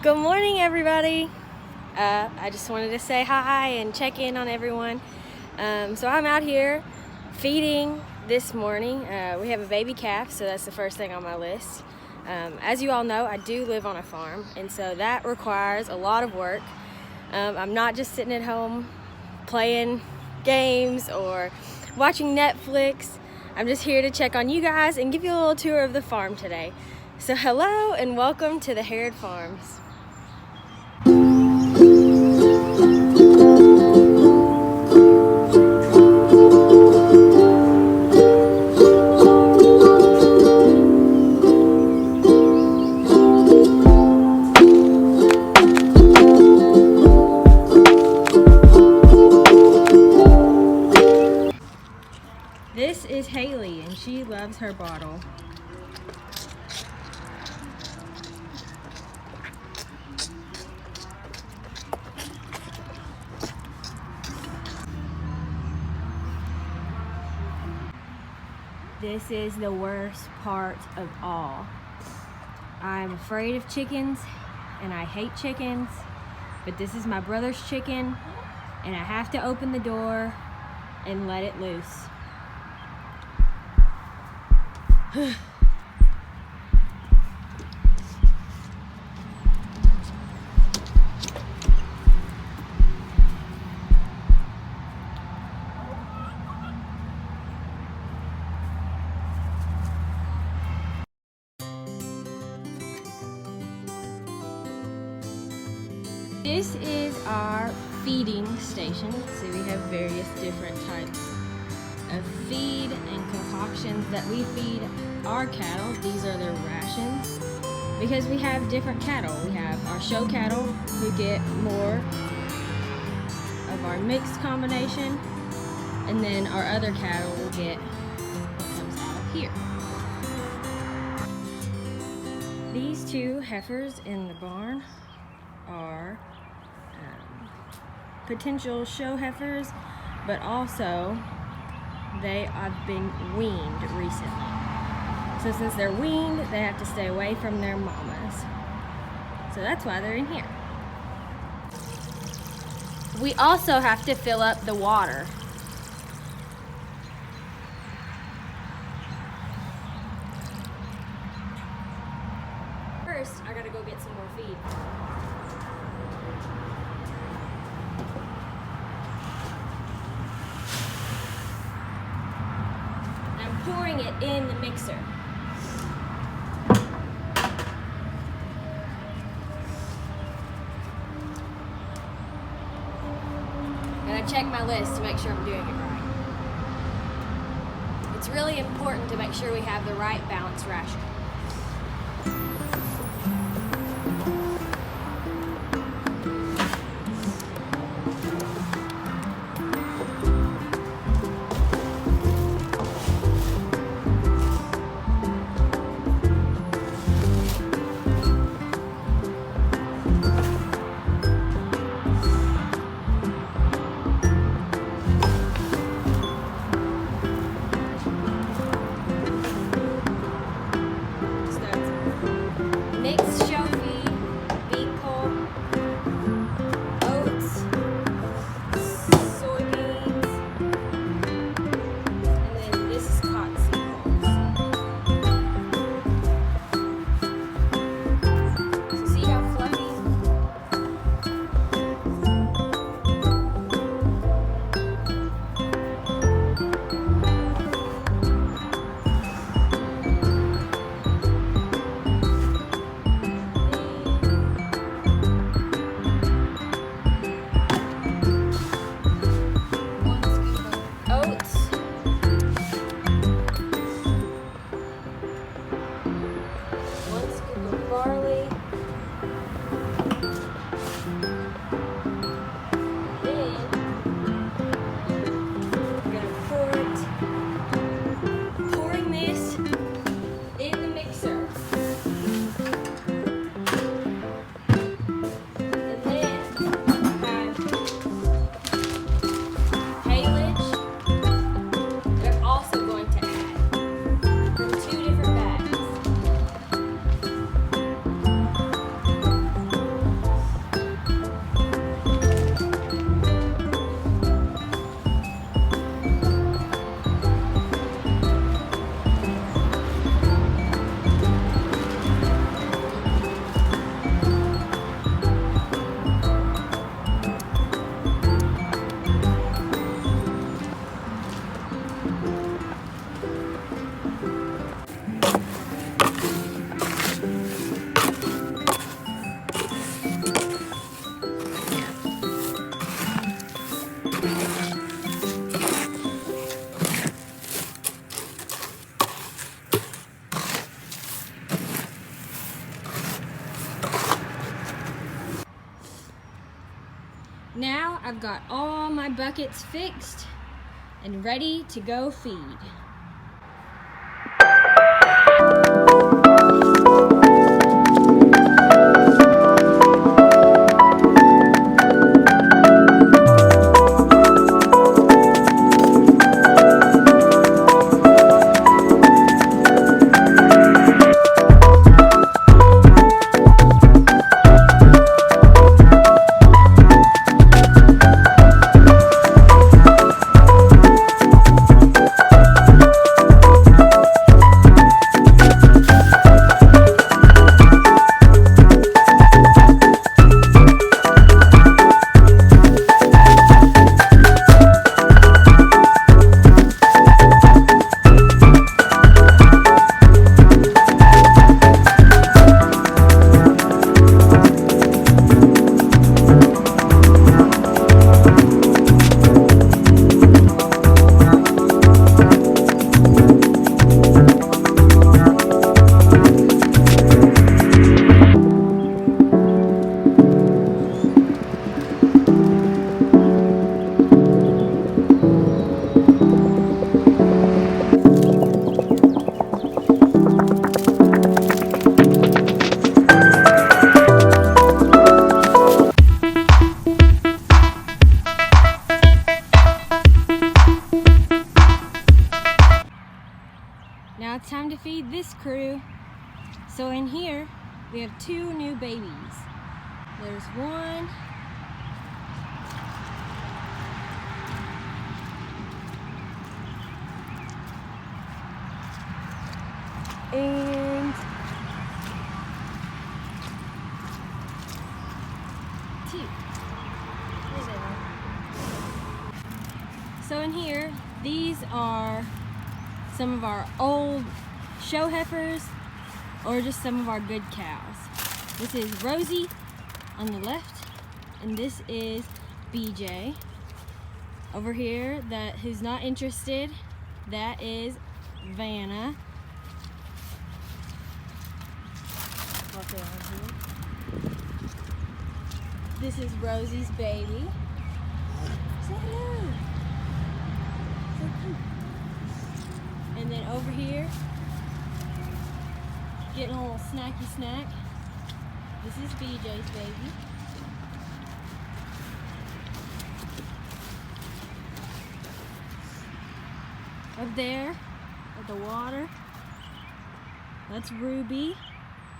Good morning, everybody. I just wanted to say hi and check in on everyone. So I'm out here feeding this morning. We have a baby calf, so that's the first thing on my list. As you all know, I do live on a farm, and so that requires a lot of work. I'm not just sitting at home playing games or watching Netflix. I'm just here to check on you guys and give you a little tour of the farm today. So hello and welcome to the Harrod Farms. This is Haley, and she loves her bottle. This is the worst part of all. I'm afraid of chickens, and I hate chickens, but this is my brother's chicken, and I have to open the door and let it loose. This is our feeding station. So we have various different types of feed and concoctions that we feed our cattle. These are their rations because we have different cattle. We have our show cattle who get more of our mixed combination, and then our other cattle will get what comes out of here. These two heifers in the barn are potential show heifers, but also they have been weaned recently. So since they're weaned, they have to stay away from their mamas. So that's why they're in here. We also have to fill up the water. First, I gotta go get some more feed. Pouring it in the mixer. And I check my list to make sure I'm doing it right. It's really important to make sure we have the right balanced ration. Now I've got all my buckets fixed and ready to go feed. Now it's time to feed this crew. So in here, we have 2 new babies. There's one. And 2. There they are. So in here, these are some of our old show heifers or just some of our good cows. This is Rosie on the left, and this is BJ. Over here, who's not interested, that is Vanna. Walk around here. This is Rosie's baby. Say hello. So cute. And then over here, getting a little snacky snack. This is BJ's baby. Up there at the water, that's Ruby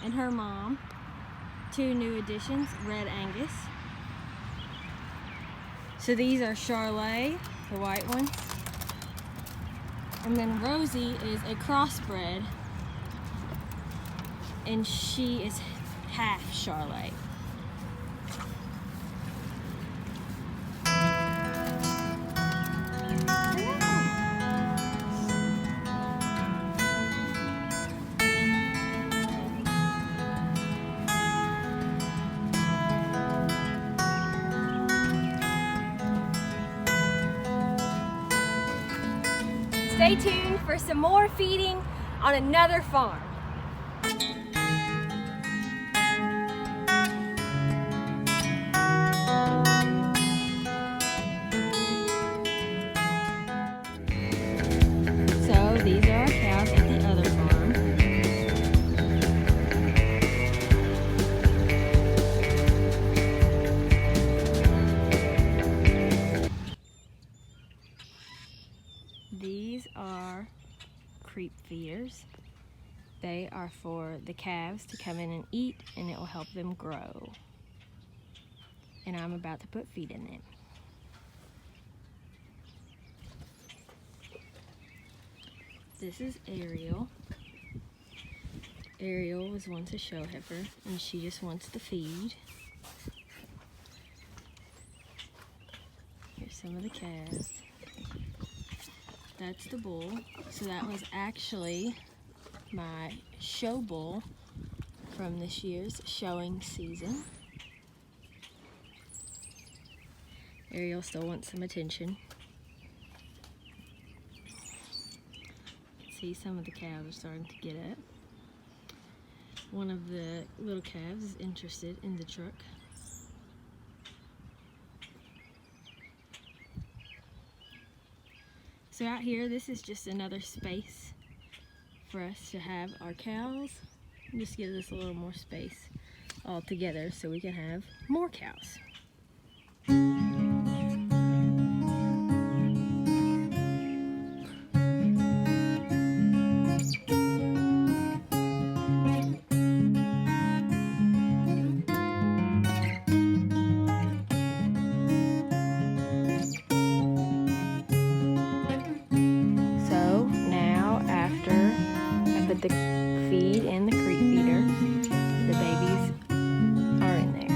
and her mom. 2 new additions, Red Angus. So these are Charlotte, the white ones. And then Rosie is a crossbred, and she is half Charlotte. Stay tuned for some more feeding on another farm. So these are our cows at the other farm. These are creep feeders. They are for the calves to come in and eat, and it will help them grow. And I'm about to put feed in them. This is Ariel. Ariel was once a show heifer, and she just wants to feed. Here's some of the calves. That's the bull. So that was actually my show bull from this year's showing season. Ariel still wants some attention. See, some of the calves are starting to get up. One of the little calves is interested in the truck. So out here, this is just another space for us to have our cows. Just gives us a little more space all together so we can have more cows. So now after I put the feed in the creek feeder, the babies are in there.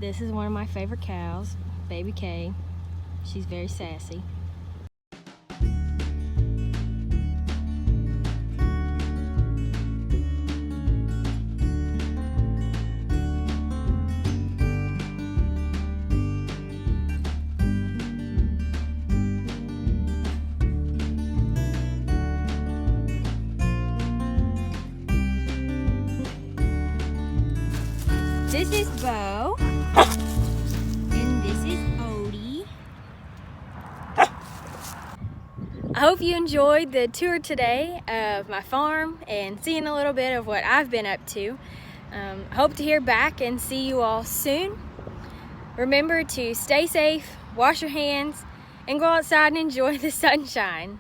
This is one of my favorite cows, Baby Kay. She's very sassy. This is Bo, and this is Odie. I hope you enjoyed the tour today of my farm and seeing a little bit of what I've been up to. I hope to hear back and see you all soon. Remember to stay safe, wash your hands, and go outside and enjoy the sunshine.